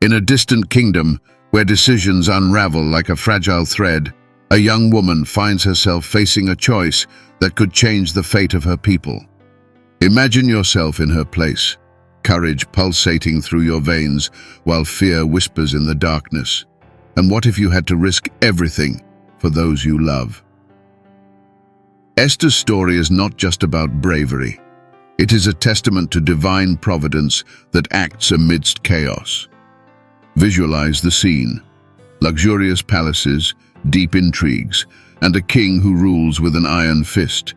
In a distant kingdom, where decisions unravel like a fragile thread, a young woman finds herself facing a choice that could change the fate of her people. Imagine yourself in her place, courage pulsating through your veins while fear whispers in the darkness. And what if you had to risk everything for those you love? Esther's story is not just about bravery. It is a testament to divine providence that acts amidst chaos. Visualize the scene: luxurious palaces, deep intrigues, and a king who rules with an iron fist.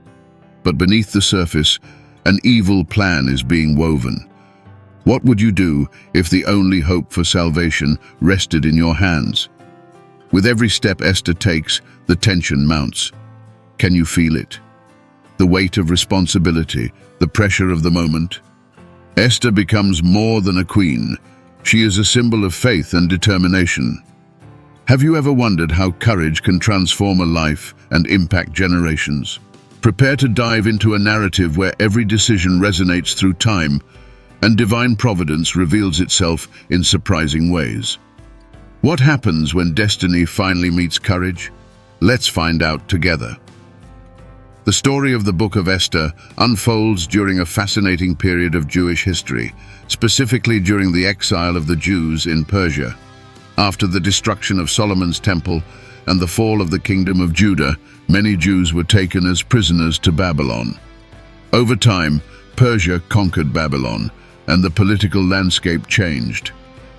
But beneath the surface, an evil plan is being woven. What would you do if the only hope for salvation rested in your hands? With every step Esther takes, the tension mounts. Can you feel it? The weight of responsibility, the pressure of the moment. Esther becomes more than a queen. She is a symbol of faith and determination. Have you ever wondered how courage can transform a life and impact generations? Prepare to dive into a narrative where every decision resonates through time and divine providence reveals itself in surprising ways. What happens when destiny finally meets courage? Let's find out together. The story of the Book of Esther unfolds during a fascinating period of Jewish history, specifically during the exile of the Jews in Persia. After the destruction of Solomon's temple and the fall of the kingdom of Judah, many Jews were taken as prisoners to Babylon. Over time, Persia conquered Babylon, and the political landscape changed.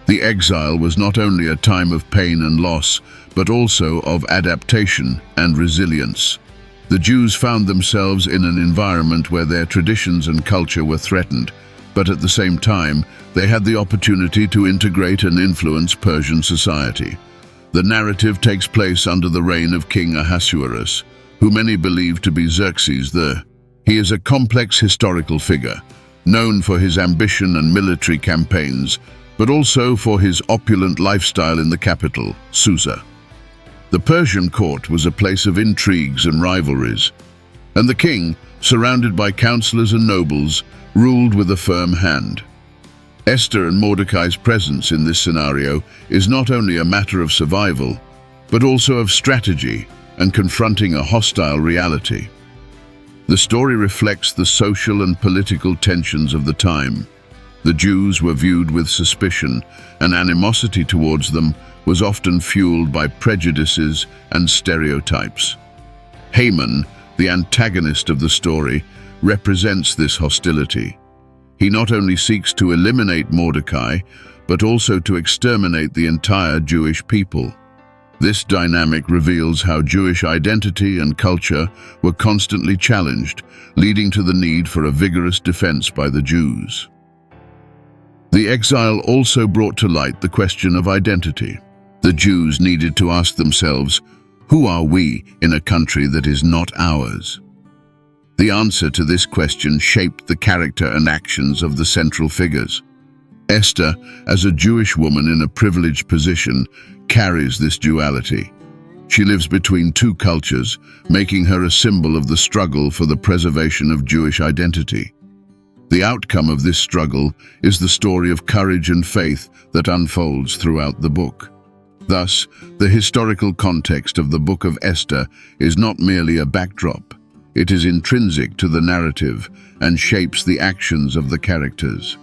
The exile was not only a time of pain and loss, but also of adaptation and resilience. The Jews found themselves in an environment where their traditions and culture were threatened, but at the same time, they had the opportunity to integrate and influence Persian society. The narrative takes place under the reign of King Ahasuerus, who many believe to be Xerxes I. He is a complex historical figure, known for his ambition and military campaigns, but also for his opulent lifestyle in the capital, Susa. The Persian court was a place of intrigues and rivalries, and the king, surrounded by counselors and nobles, ruled with a firm hand. Esther and Mordecai's presence in this scenario is not only a matter of survival, but also of strategy and confronting a hostile reality. The story reflects the social and political tensions of the time. The Jews were viewed with suspicion, and animosity towards them was often fueled by prejudices and stereotypes. Haman, the antagonist of the story, represents this hostility. He not only seeks to eliminate Mordecai, but also to exterminate the entire Jewish people. This dynamic reveals how Jewish identity and culture were constantly challenged, leading to the need for a vigorous defense by the Jews. The exile also brought to light the question of identity. The Jews needed to ask themselves, who are we in a country that is not ours? The answer to this question shaped the character and actions of the central figures. Esther, as a Jewish woman in a privileged position, carries this duality. She lives between two cultures, making her a symbol of the struggle for the preservation of Jewish identity. The outcome of this struggle is the story of courage and faith that unfolds throughout the book. Thus, the historical context of the Book of Esther is not merely a backdrop. It is intrinsic to the narrative and shapes the actions of the characters.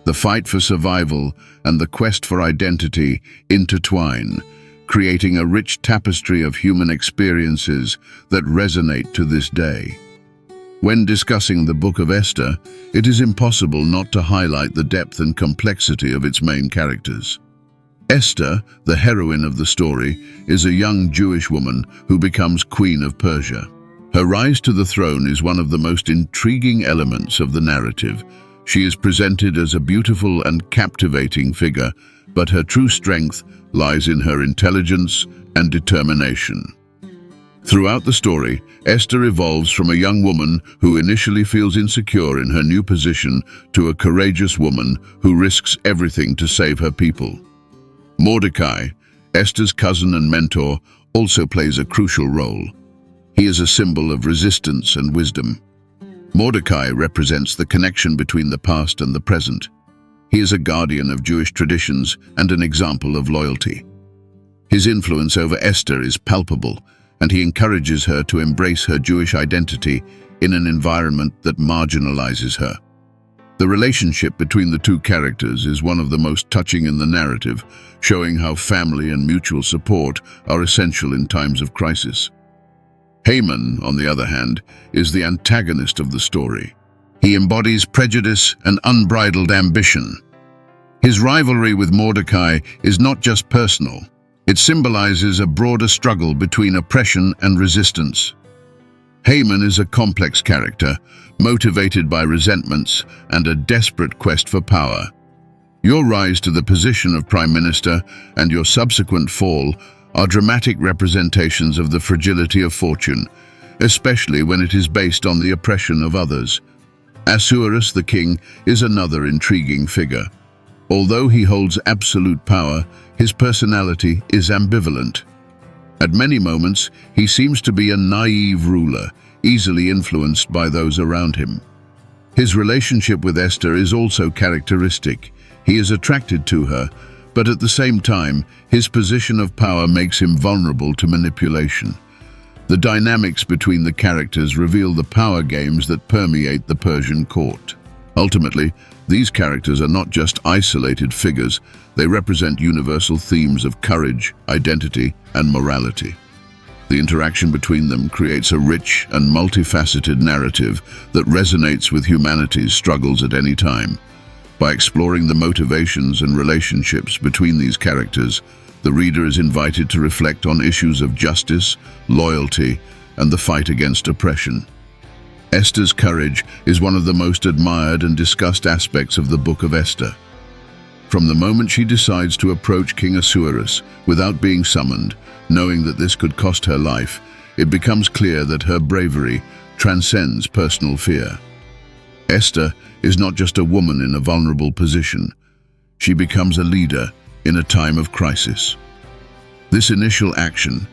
The fight for survival and the quest for identity intertwine, creating a rich tapestry of human experiences that resonate to this day. When discussing the Book of Esther, it is impossible not to highlight the depth and complexity of its main characters. Esther, the heroine of the story, is a young Jewish woman who becomes Queen of Persia. Her rise to the throne is one of the most intriguing elements of the narrative. She is presented as a beautiful and captivating figure, but her true strength lies in her intelligence and determination. Throughout the story, Esther evolves from a young woman who initially feels insecure in her new position to a courageous woman who risks everything to save her people. Mordecai, Esther's cousin and mentor, also plays a crucial role. He is a symbol of resistance and wisdom. Mordecai represents the connection between the past and the present. He is a guardian of Jewish traditions and an example of loyalty. His influence over Esther is palpable, and he encourages her to embrace her Jewish identity in an environment that marginalizes her. The relationship between the two characters is one of the most touching in the narrative, showing how family and mutual support are essential in times of crisis. Haman, on the other hand, is the antagonist of the story. He embodies prejudice and unbridled ambition. His rivalry with Mordecai is not just personal. It symbolizes a broader struggle between oppression and resistance. Haman is a complex character, motivated by resentments and a desperate quest for power. Your rise to the position of Prime Minister and your subsequent fall are dramatic representations of the fragility of fortune, especially when it is based on the oppression of others. Ahasuerus, the king, is another intriguing figure. Although he holds absolute power, his personality is ambivalent. At many moments, he seems to be a naive ruler, easily influenced by those around him. His relationship with Esther is also characteristic. He is attracted to her, but at the same time, his position of power makes him vulnerable to manipulation. The dynamics between the characters reveal the power games that permeate the Persian court. Ultimately, these characters are not just isolated figures, they represent universal themes of courage, identity, and morality. The interaction between them creates a rich and multifaceted narrative that resonates with humanity's struggles at any time. By exploring the motivations and relationships between these characters, the reader is invited to reflect on issues of justice, loyalty, and the fight against oppression. Esther's courage is one of the most admired and discussed aspects of the Book of Esther. From the moment she decides to approach King Ahasuerus without being summoned, knowing that this could cost her life, it becomes clear that her bravery transcends personal fear. Esther is not just a woman in a vulnerable position. She becomes a leader in a time of crisis. This initial action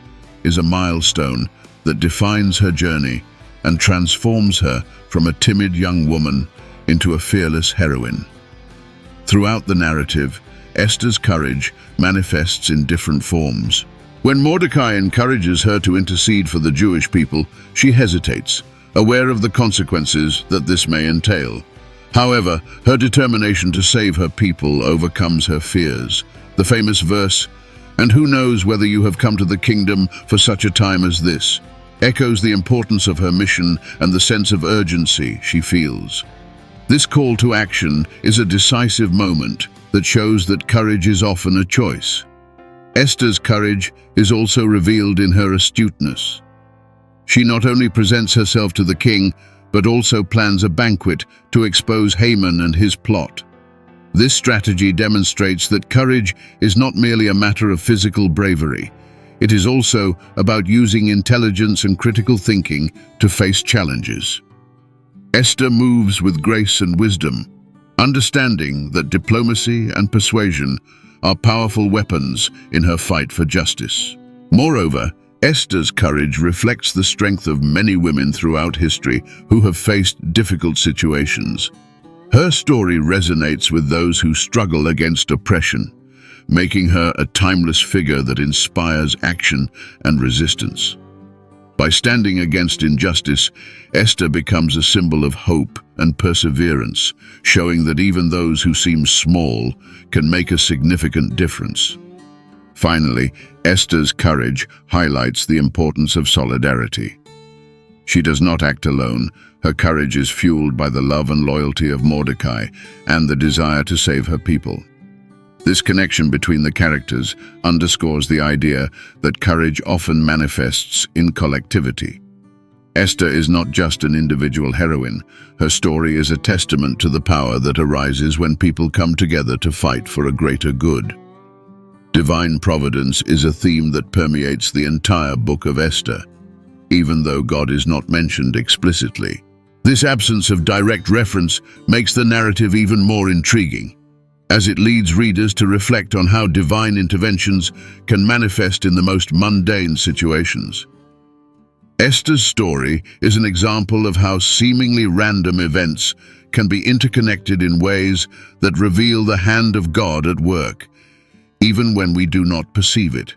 is a milestone that defines her journey and transforms her from a timid young woman into a fearless heroine. Throughout the narrative, Esther's courage manifests in different forms. When Mordecai encourages her to intercede for the Jewish people, she hesitates, aware of the consequences that this may entail. However, her determination to save her people overcomes her fears. The famous verse, "And who knows whether you have come to the kingdom for such a time as this," echoes the importance of her mission and the sense of urgency she feels. This call to action is a decisive moment that shows that courage is often a choice. Esther's courage is also revealed in her astuteness. She not only presents herself to the king, but also plans a banquet to expose Haman and his plot. This strategy demonstrates that courage is not merely a matter of physical bravery. It is also about using intelligence and critical thinking to face challenges. Esther moves with grace and wisdom, understanding that diplomacy and persuasion are powerful weapons in her fight for justice. Moreover, Esther's courage reflects the strength of many women throughout history who have faced difficult situations. Her story resonates with those who struggle against oppression, making her a timeless figure that inspires action and resistance. By standing against injustice, Esther becomes a symbol of hope and perseverance, showing that even those who seem small can make a significant difference. Finally, Esther's courage highlights the importance of solidarity. She does not act alone. Her courage is fueled by the love and loyalty of Mordecai and the desire to save her people. This connection between the characters underscores the idea that courage often manifests in collectivity. Esther is not just an individual heroine. Her story is a testament to the power that arises when people come together to fight for a greater good. Divine providence is a theme that permeates the entire book of Esther, even though God is not mentioned explicitly. This absence of direct reference makes the narrative even more intriguing, as it leads readers to reflect on how divine interventions can manifest in the most mundane situations. Esther's story is an example of how seemingly random events can be interconnected in ways that reveal the hand of God at work, even when we do not perceive it.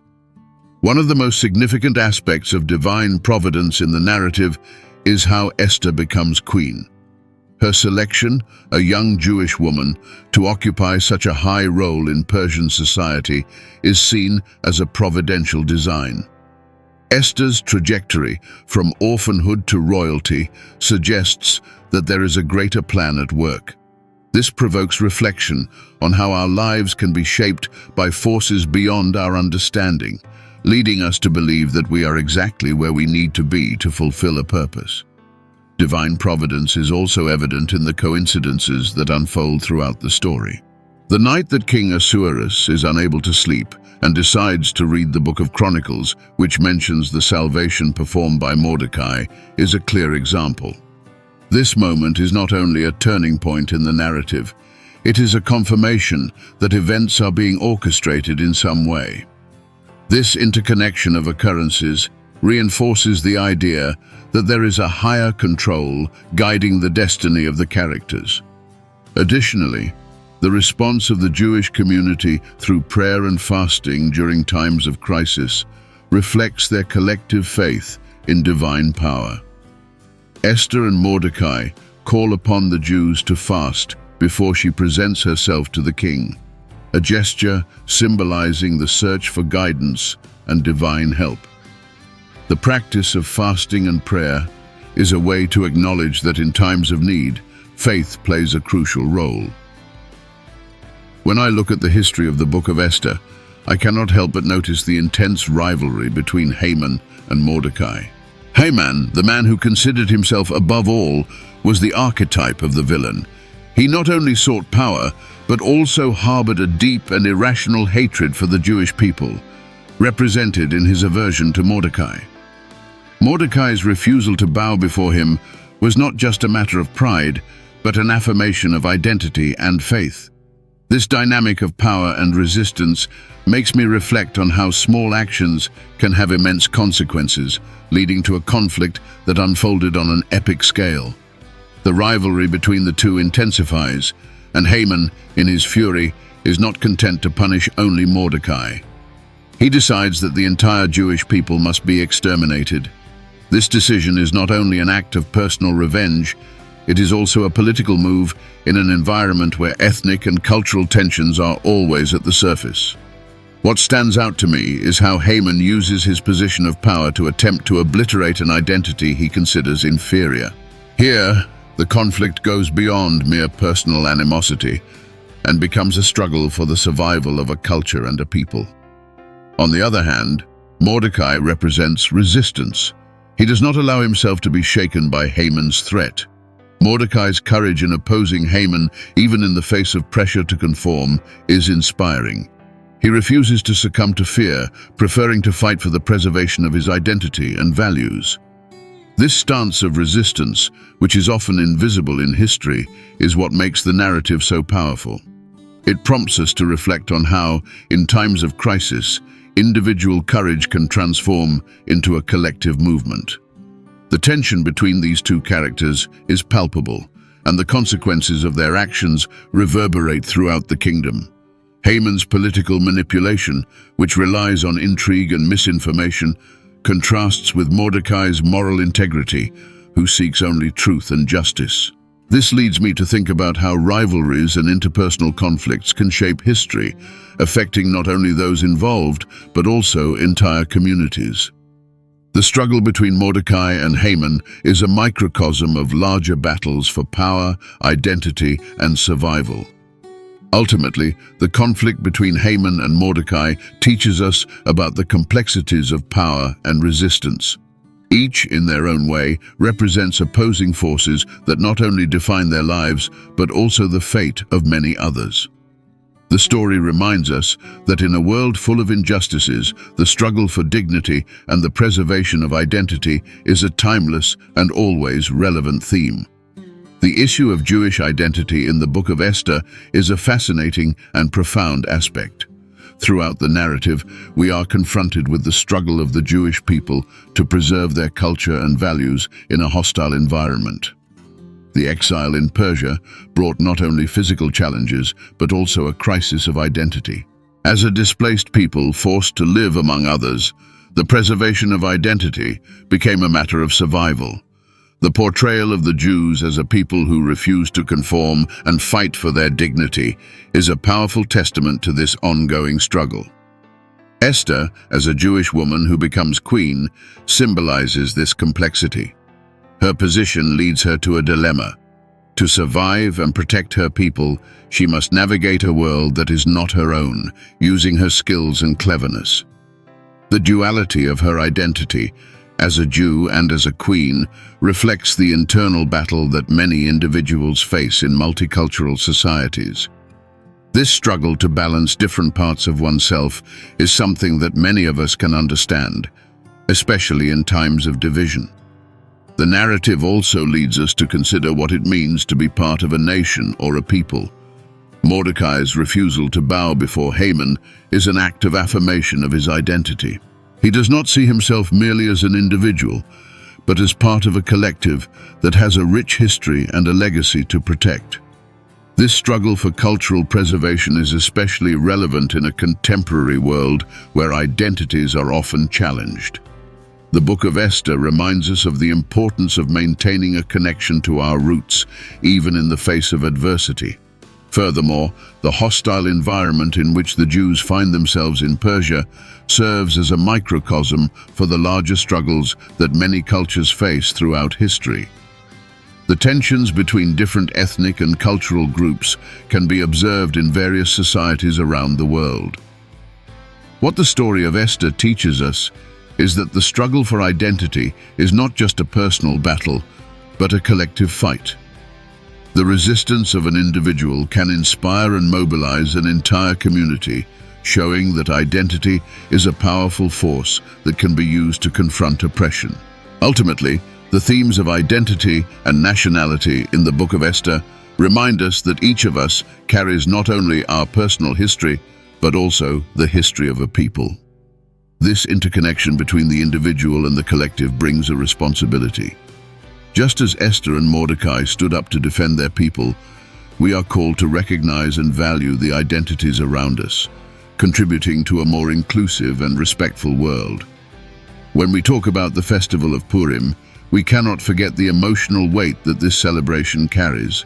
One of the most significant aspects of divine providence in the narrative is how Esther becomes queen. Her selection, a young Jewish woman, to occupy such a high role in Persian society is seen as a providential design. Esther's trajectory from orphanhood to royalty suggests that there is a greater plan at work. This provokes reflection on how our lives can be shaped by forces beyond our understanding, leading us to believe that we are exactly where we need to be to fulfill a purpose. Divine providence is also evident in the coincidences that unfold throughout the story. The night that King Ahasuerus is unable to sleep and decides to read the Book of Chronicles, which mentions the salvation performed by Mordecai, is a clear example. This moment is not only a turning point in the narrative, it is a confirmation that events are being orchestrated in some way. This interconnection of occurrences reinforces the idea that there is a higher control guiding the destiny of the characters. Additionally, the response of the Jewish community through prayer and fasting during times of crisis reflects their collective faith in divine power. Esther and Mordecai call upon the Jews to fast before she presents herself to the king, a gesture symbolizing the search for guidance and divine help. The practice of fasting and prayer is a way to acknowledge that in times of need, faith plays a crucial role. When I look at the history of the Book of Esther, I cannot help but notice the intense rivalry between Haman and Mordecai. Haman, the man who considered himself above all, was the archetype of the villain. He not only sought power, but also harbored a deep and irrational hatred for the Jewish people, represented in his aversion to Mordecai. Mordecai's refusal to bow before him was not just a matter of pride, but an affirmation of identity and faith. This dynamic of power and resistance makes me reflect on how small actions can have immense consequences, leading to a conflict that unfolded on an epic scale. The rivalry between the two intensifies, and Haman, in his fury, is not content to punish only Mordecai. He decides that the entire Jewish people must be exterminated. This decision is not only an act of personal revenge, it is also a political move in an environment where ethnic and cultural tensions are always at the surface. What stands out to me is how Haman uses his position of power to attempt to obliterate an identity he considers inferior. Here, the conflict goes beyond mere personal animosity and becomes a struggle for the survival of a culture and a people. On the other hand, Mordecai represents resistance. He does not allow himself to be shaken by Haman's threat. Mordecai's courage in opposing Haman, even in the face of pressure to conform, is inspiring. He refuses to succumb to fear, preferring to fight for the preservation of his identity and values. This stance of resistance, which is often invisible in history, is what makes the narrative so powerful. It prompts us to reflect on how, in times of crisis, individual courage can transform into a collective movement. The tension between these two characters is palpable, and the consequences of their actions reverberate throughout the kingdom. Haman's political manipulation, which relies on intrigue and misinformation, contrasts with Mordecai's moral integrity, who seeks only truth and justice. This leads me to think about how rivalries and interpersonal conflicts can shape history, affecting not only those involved, but also entire communities. The struggle between Mordecai and Haman is a microcosm of larger battles for power, identity, and survival. Ultimately, the conflict between Haman and Mordecai teaches us about the complexities of power and resistance. Each, in their own way, represents opposing forces that not only define their lives, but also the fate of many others. The story reminds us that in a world full of injustices, the struggle for dignity and the preservation of identity is a timeless and always relevant theme. The issue of Jewish identity in the Book of Esther is a fascinating and profound aspect. Throughout the narrative, we are confronted with the struggle of the Jewish people to preserve their culture and values in a hostile environment. The exile in Persia brought not only physical challenges, but also a crisis of identity. As a displaced people forced to live among others, the preservation of identity became a matter of survival. The portrayal of the Jews as a people who refuse to conform and fight for their dignity is a powerful testament to this ongoing struggle. Esther, as a Jewish woman who becomes queen, symbolizes this complexity. Her position leads her to a dilemma. To survive and protect her people, she must navigate a world that is not her own, using her skills and cleverness. The duality of her identity, as a Jew and as a queen, reflects the internal battle that many individuals face in multicultural societies. This struggle to balance different parts of oneself is something that many of us can understand, especially in times of division. The narrative also leads us to consider what it means to be part of a nation or a people. Mordecai's refusal to bow before Haman is an act of affirmation of his identity. He does not see himself merely as an individual, but as part of a collective that has a rich history and a legacy to protect. This struggle for cultural preservation is especially relevant in a contemporary world where identities are often challenged. The Book of Esther reminds us of the importance of maintaining a connection to our roots, even in the face of adversity. Furthermore, the hostile environment in which the Jews find themselves in Persia serves as a microcosm for the larger struggles that many cultures face throughout history. The tensions between different ethnic and cultural groups can be observed in various societies around the world. What the story of Esther teaches us is that the struggle for identity is not just a personal battle, but a collective fight. The resistance of an individual can inspire and mobilize an entire community, showing that identity is a powerful force that can be used to confront oppression. Ultimately, the themes of identity and nationality in the Book of Esther remind us that each of us carries not only our personal history, but also the history of a people. This interconnection between the individual and the collective brings a responsibility. Just as Esther and Mordecai stood up to defend their people, we are called to recognize and value the identities around us, contributing to a more inclusive and respectful world. When we talk about the festival of Purim, we cannot forget the emotional weight that this celebration carries.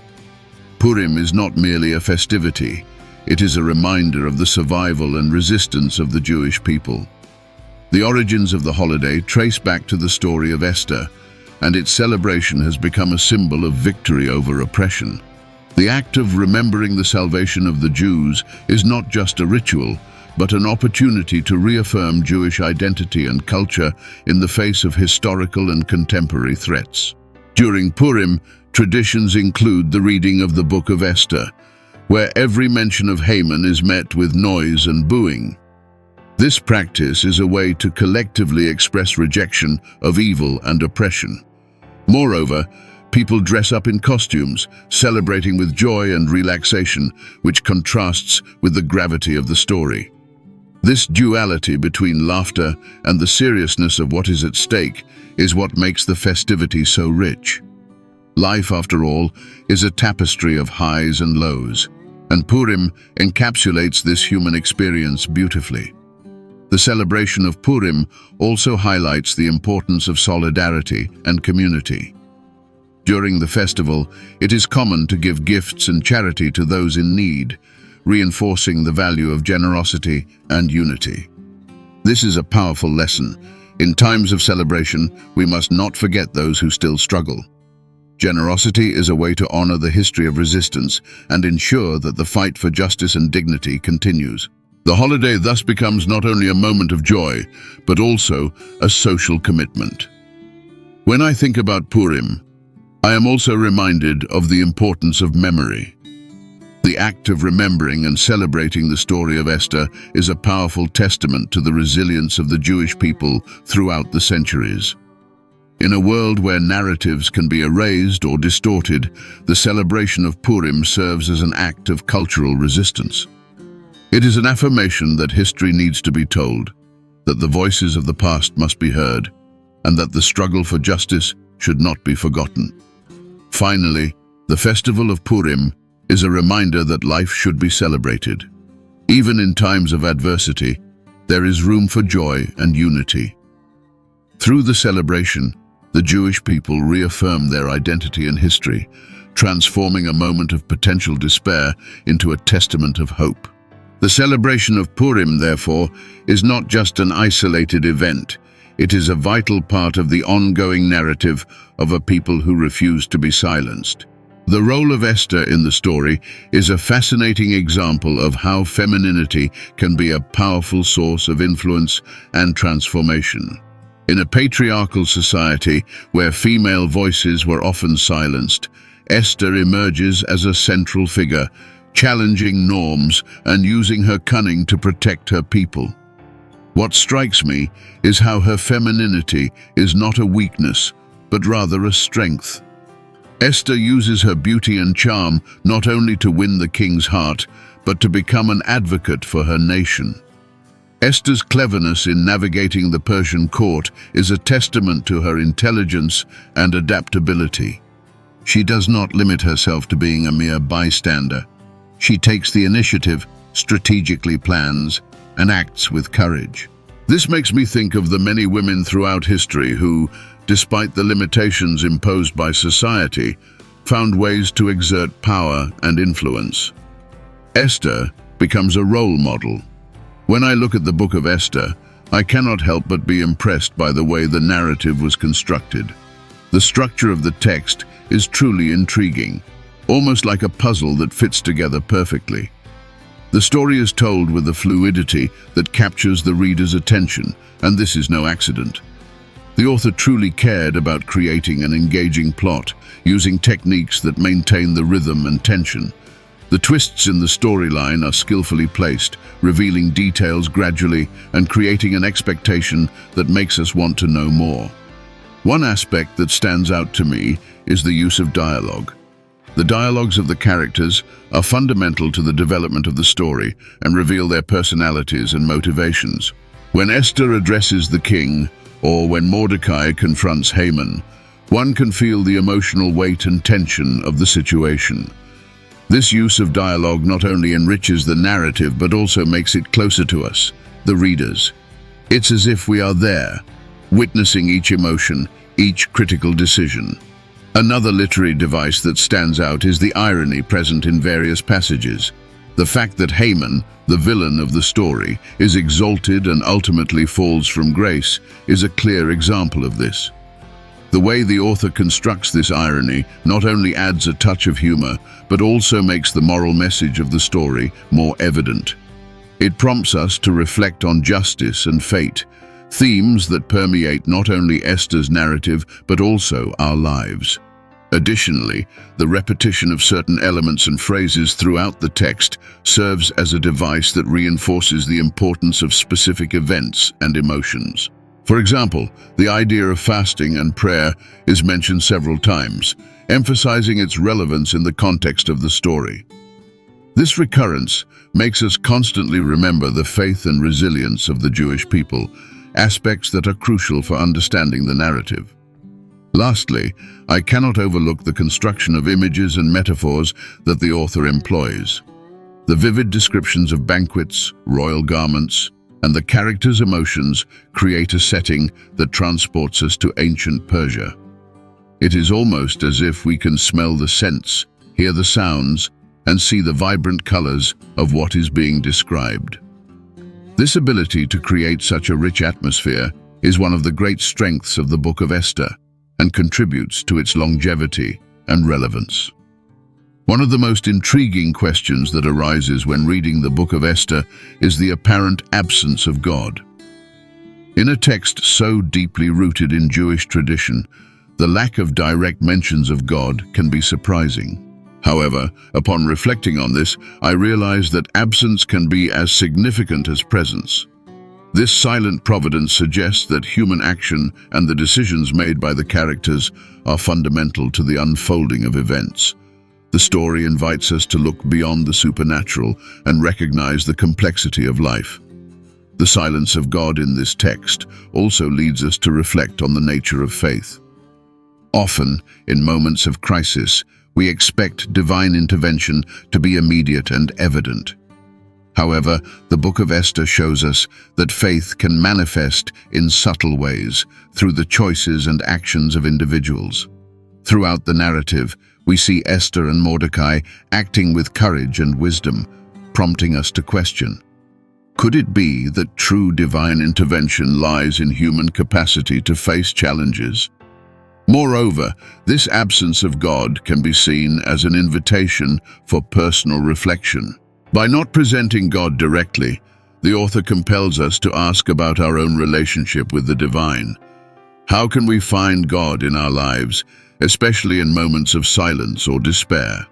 Purim is not merely a festivity, it is a reminder of the survival and resistance of the Jewish people. The origins of the holiday trace back to the story of Esther, and its celebration has become a symbol of victory over oppression. The act of remembering the salvation of the Jews is not just a ritual, but an opportunity to reaffirm Jewish identity and culture in the face of historical and contemporary threats. During Purim, traditions include the reading of the Book of Esther, where every mention of Haman is met with noise and booing. This practice is a way to collectively express rejection of evil and oppression. Moreover, people dress up in costumes, celebrating with joy and relaxation, which contrasts with the gravity of the story. This duality between laughter and the seriousness of what is at stake is what makes the festivity so rich. Life, after all, is a tapestry of highs and lows, and Purim encapsulates this human experience beautifully. The celebration of Purim also highlights the importance of solidarity and community. During the festival, it is common to give gifts and charity to those in need, reinforcing the value of generosity and unity. This is a powerful lesson. In times of celebration, we must not forget those who still struggle. Generosity is a way to honor the history of resistance and ensure that the fight for justice and dignity continues. The holiday thus becomes not only a moment of joy, but also a social commitment. When I think about Purim, I am also reminded of the importance of memory. The act of remembering and celebrating the story of Esther is a powerful testament to the resilience of the Jewish people throughout the centuries. In a world where narratives can be erased or distorted, the celebration of Purim serves as an act of cultural resistance. It is an affirmation that history needs to be told, that the voices of the past must be heard, and that the struggle for justice should not be forgotten. Finally, the festival of Purim is a reminder that life should be celebrated. Even in times of adversity, there is room for joy and unity. Through the celebration, the Jewish people reaffirm their identity and history, transforming a moment of potential despair into a testament of hope. The celebration of Purim, therefore, is not just an isolated event. It is a vital part of the ongoing narrative of a people who refuse to be silenced. The role of Esther in the story is a fascinating example of how femininity can be a powerful source of influence and transformation. In a patriarchal society where female voices were often silenced, Esther emerges as a central figure, challenging norms and using her cunning to protect her people. What strikes me is how her femininity is not a weakness, but rather a strength. Esther uses her beauty and charm not only to win the king's heart, but to become an advocate for her nation. Esther's cleverness in navigating the Persian court is a testament to her intelligence and adaptability. She does not limit herself to being a mere bystander. She takes the initiative, strategically plans, and acts with courage. This makes me think of the many women throughout history who, despite the limitations imposed by society, found ways to exert power and influence. Esther becomes a role model. When I look at the book of Esther, I cannot help but be impressed by the way the narrative was constructed. The structure of the text is truly intriguing, almost like a puzzle that fits together perfectly. The story is told with a fluidity that captures the reader's attention, and this is no accident. The author truly cared about creating an engaging plot, using techniques that maintain the rhythm and tension. The twists in the storyline are skillfully placed, revealing details gradually and creating an expectation that makes us want to know more. One aspect that stands out to me is the use of dialogue. The dialogues of the characters are fundamental to the development of the story and reveal their personalities and motivations. When Esther addresses the king, or when Mordecai confronts Haman, one can feel the emotional weight and tension of the situation. This use of dialogue not only enriches the narrative but also makes it closer to us, the readers. It's as if we are there, witnessing each emotion, each critical decision. Another literary device that stands out is the irony present in various passages. The fact that Haman, the villain of the story, is exalted and ultimately falls from grace is a clear example of this. The way the author constructs this irony not only adds a touch of humor, but also makes the moral message of the story more evident. It prompts us to reflect on justice and fate, themes that permeate not only Esther's narrative but also our lives. Additionally, the repetition of certain elements and phrases throughout the text serves as a device that reinforces the importance of specific events and emotions. For example, the idea of fasting and prayer is mentioned several times, emphasizing its relevance in the context of the story. This recurrence makes us constantly remember the faith and resilience of the Jewish people, aspects that are crucial for understanding the narrative. Lastly, I cannot overlook the construction of images and metaphors that the author employs. The vivid descriptions of banquets, royal garments, and the characters' emotions create a setting that transports us to ancient Persia. It is almost as if we can smell the scents, hear the sounds, and see the vibrant colors of what is being described. This ability to create such a rich atmosphere is one of the great strengths of the Book of Esther and contributes to its longevity and relevance. One of the most intriguing questions that arises when reading the Book of Esther is the apparent absence of God. In a text so deeply rooted in Jewish tradition, the lack of direct mentions of God can be surprising. However, upon reflecting on this, I realize that absence can be as significant as presence. This silent providence suggests that human action and the decisions made by the characters are fundamental to the unfolding of events. The story invites us to look beyond the supernatural and recognize the complexity of life. The silence of God in this text also leads us to reflect on the nature of faith. Often, in moments of crisis, we expect divine intervention to be immediate and evident. However, the Book of Esther shows us that faith can manifest in subtle ways through the choices and actions of individuals. Throughout the narrative, we see Esther and Mordecai acting with courage and wisdom, prompting us to question: could it be that true divine intervention lies in human capacity to face challenges? Moreover, this absence of God can be seen as an invitation for personal reflection. By not presenting God directly, the author compels us to ask about our own relationship with the divine. How can we find God in our lives, especially in moments of silence or despair?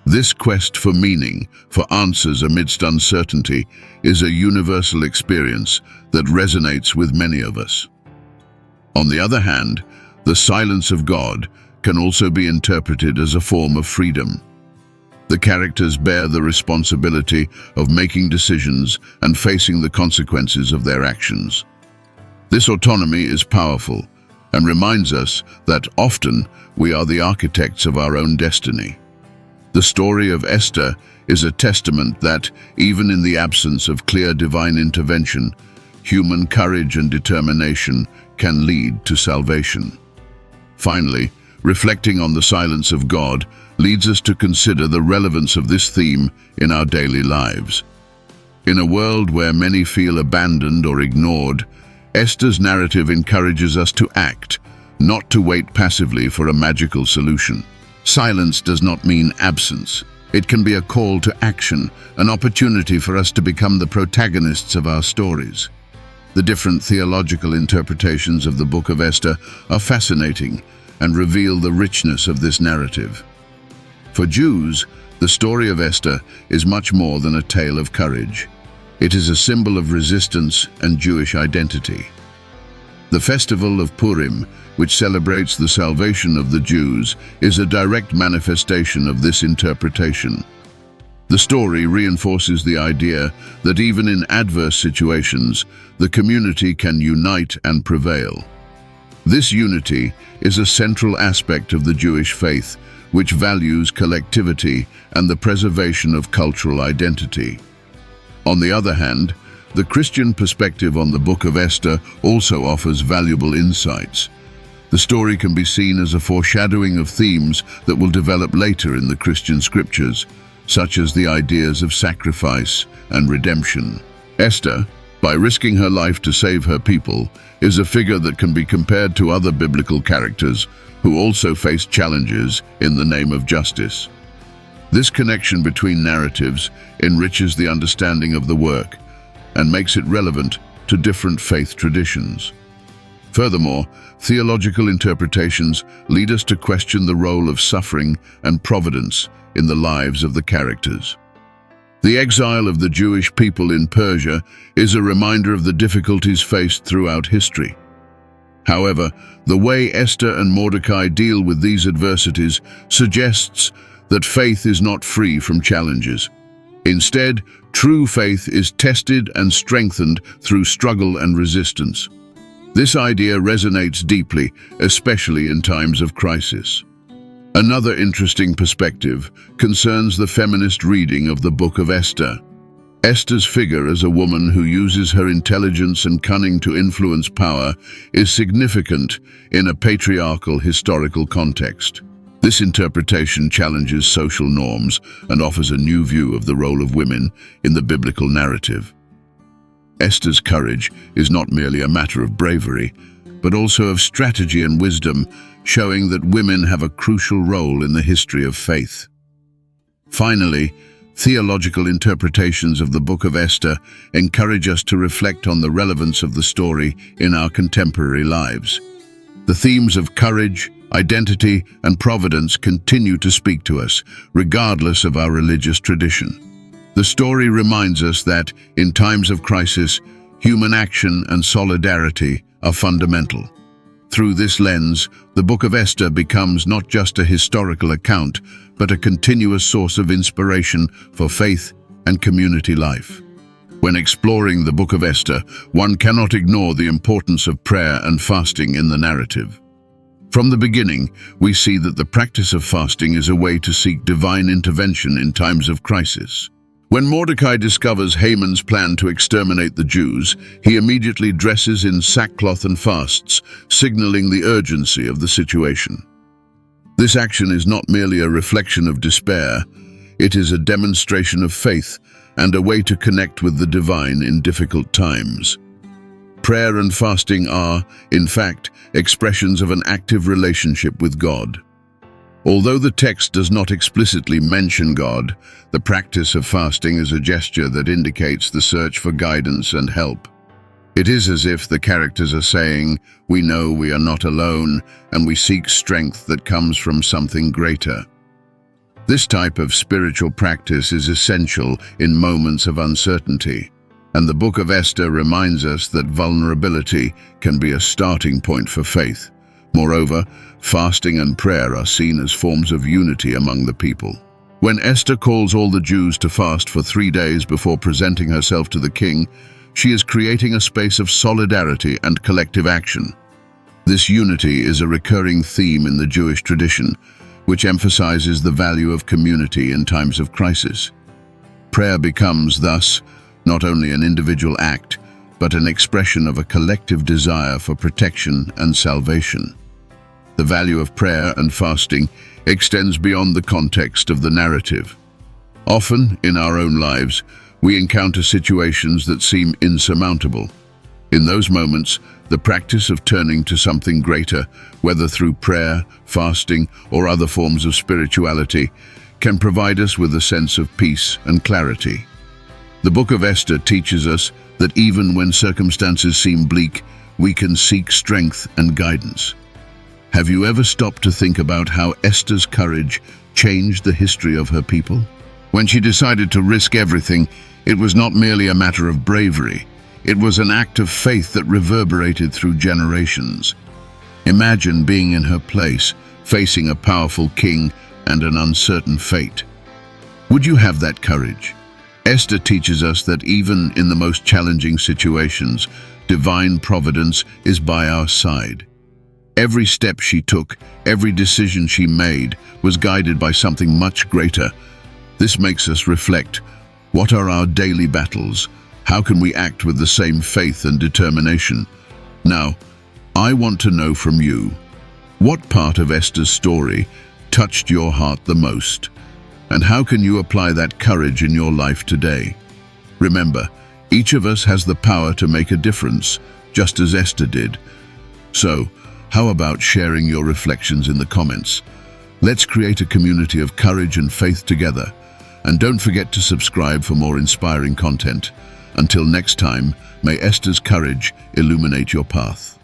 This quest for meaning, for answers amidst uncertainty, is a universal experience that resonates with many of us. On the other hand, the silence of God can also be interpreted as a form of freedom. The characters bear the responsibility of making decisions and facing the consequences of their actions. This autonomy is powerful and reminds us that often we are the architects of our own destiny. The story of Esther is a testament that, even in the absence of clear divine intervention, human courage and determination can lead to salvation. Finally, reflecting on the silence of God leads us to consider the relevance of this theme in our daily lives. In a world where many feel abandoned or ignored, Esther's narrative encourages us to act, not to wait passively for a magical solution. Silence does not mean absence. It can be a call to action, an opportunity for us to become the protagonists of our stories. The different theological interpretations of the Book of Esther are fascinating and reveal the richness of this narrative. For Jews, the story of Esther is much more than a tale of courage. It is a symbol of resistance and Jewish identity. The festival of Purim, which celebrates the salvation of the Jews, is a direct manifestation of this interpretation. The story reinforces the idea that even in adverse situations, the community can unite and prevail. This unity is a central aspect of the Jewish faith, which values collectivity and the preservation of cultural identity. On the other hand, the Christian perspective on the Book of Esther also offers valuable insights. The story can be seen as a foreshadowing of themes that will develop later in the Christian scriptures, such as the ideas of sacrifice and redemption. Esther, by risking her life to save her people, is a figure that can be compared to other biblical characters who also faced challenges in the name of justice. This connection between narratives enriches the understanding of the work and makes it relevant to different faith traditions. Furthermore, theological interpretations lead us to question the role of suffering and providence in the lives of the characters. The exile of the Jewish people in Persia is a reminder of the difficulties faced throughout history. However, the way Esther and Mordecai deal with these adversities suggests that faith is not free from challenges. Instead, true faith is tested and strengthened through struggle and resistance. This idea resonates deeply, especially in times of crisis. Another interesting perspective concerns the feminist reading of the Book of Esther. Esther's figure as a woman who uses her intelligence and cunning to influence power is significant in a patriarchal historical context. This interpretation challenges social norms and offers a new view of the role of women in the biblical narrative. Esther's courage is not merely a matter of bravery, but also of strategy and wisdom, showing that women have a crucial role in the history of faith. Finally, theological interpretations of the Book of Esther encourage us to reflect on the relevance of the story in our contemporary lives. The themes of courage, identity, and providence continue to speak to us, regardless of our religious tradition. The story reminds us that, in times of crisis, human action and solidarity are fundamental. Through this lens, the Book of Esther becomes not just a historical account, but a continuous source of inspiration for faith and community life. When exploring the Book of Esther, one cannot ignore the importance of prayer and fasting in the narrative. From the beginning, we see that the practice of fasting is a way to seek divine intervention in times of crisis. When Mordecai discovers Haman's plan to exterminate the Jews, he immediately dresses in sackcloth and fasts, signaling the urgency of the situation. This action is not merely a reflection of despair, it is a demonstration of faith and a way to connect with the divine in difficult times. Prayer and fasting are, in fact, expressions of an active relationship with God. Although the text does not explicitly mention God, the practice of fasting is a gesture that indicates the search for guidance and help. It is as if the characters are saying, "We know we are not alone, and we seek strength that comes from something greater." This type of spiritual practice is essential in moments of uncertainty, and the Book of Esther reminds us that vulnerability can be a starting point for faith. Moreover, fasting and prayer are seen as forms of unity among the people. When Esther calls all the Jews to fast for 3 days before presenting herself to the king, she is creating a space of solidarity and collective action. This unity is a recurring theme in the Jewish tradition, which emphasizes the value of community in times of crisis. Prayer becomes, thus, not only an individual act, but an expression of a collective desire for protection and salvation. The value of prayer and fasting extends beyond the context of the narrative. Often, in our own lives, we encounter situations that seem insurmountable. In those moments, the practice of turning to something greater, whether through prayer, fasting, or other forms of spirituality, can provide us with a sense of peace and clarity. The Book of Esther teaches us that even when circumstances seem bleak, we can seek strength and guidance. Have you ever stopped to think about how Esther's courage changed the history of her people? When she decided to risk everything, it was not merely a matter of bravery. It was an act of faith that reverberated through generations. Imagine being in her place, facing a powerful king and an uncertain fate. Would you have that courage? Esther teaches us that even in the most challenging situations, divine providence is by our side. Every step she took, every decision she made, was guided by something much greater. This makes us reflect. What are our daily battles? How can we act with the same faith and determination? Now, I want to know from you, what part of Esther's story touched your heart the most? And how can you apply that courage in your life today? Remember, each of us has the power to make a difference, just as Esther did. So, how about sharing your reflections in the comments? Let's create a community of courage and faith together. And don't forget to subscribe for more inspiring content. Until next time, may Esther's courage illuminate your path.